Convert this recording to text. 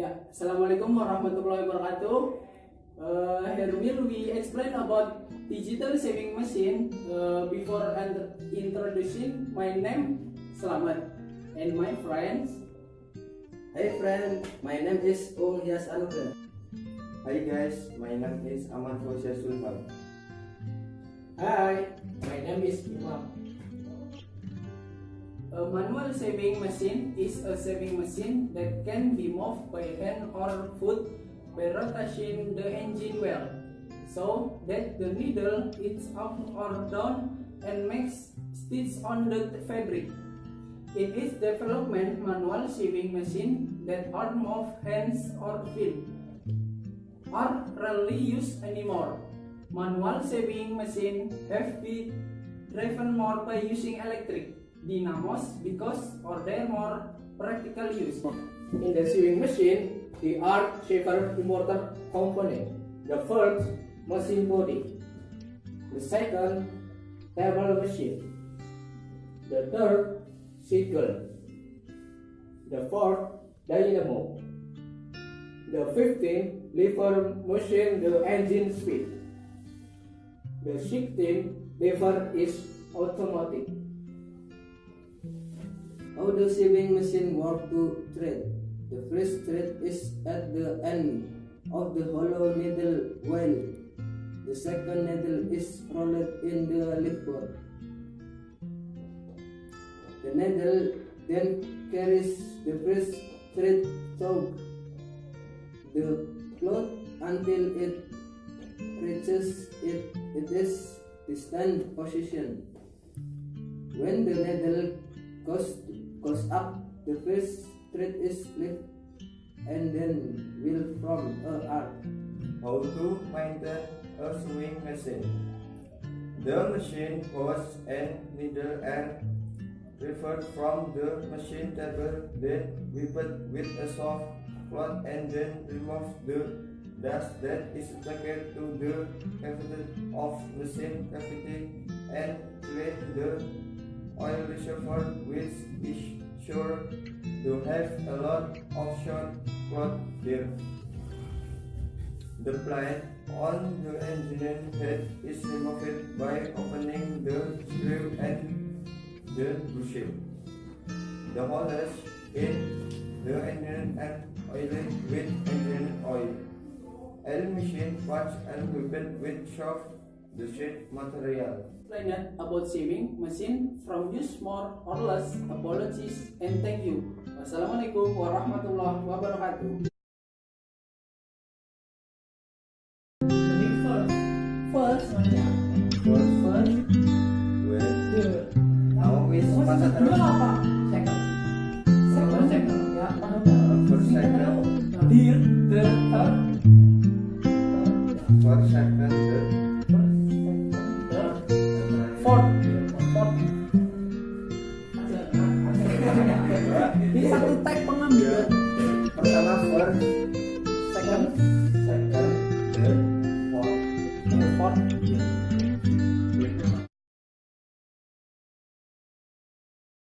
Ya, Assalamualaikum warahmatullahi wabarakatuh. Here will we explain about digital sewing machine. Before introducing, my name Slamet and my friends. Hey friend, my name is Uung, hias, anugrah. Hi guys, my name is Amar, fauzia, zulham. Hi, my name is IMAM. A manual sewing machine is a sewing machine that can be moved by hand or foot by rotating the engine wheel, so that the needle is up or down and makes stitches on the fabric. In its development, manual sewing machines that are moved hands or feet are rarely used anymore. Manual sewing machines have been driven more by using electric dynamos because of their more practical use. In the sewing machine, there are several important components. The first, machine body. The second, table machine. The third, sickle. The fourth, dynamo. The 15th, lever machine the engine speed. The 16th, lever is automatic. How the sewing machine works to thread? The first thread is at the end of the hollow needle while the second needle is rolled in the lever. The needle then carries the first thread through the cloth until it reaches its destined position. When the needle goes up, the first thread is lifted and then will form an arc. How to maintain a sewing machine? The machine hose and needle are removed from the machine table, then wiped with a soft cloth and then remove the dust that is stuck to the cavity of machine cavity and clean the oil reservoir, which is sure to have a lot of short cloth there. The plate on the engine head is removed by opening the screw and the bushing. The holes in the engine and oiled with engine oil. Oil machine parts and whipped with soft the sheet material. Explained about sewing machine from use more or less. Apologies and thank you. Wassalamualaikum warahmatullahi wabarakatuh. First, Now is masa terus. second, ya, First second, Dir, the third, first second, fourth. Ini satu tag pengambilan. pertama first, Second,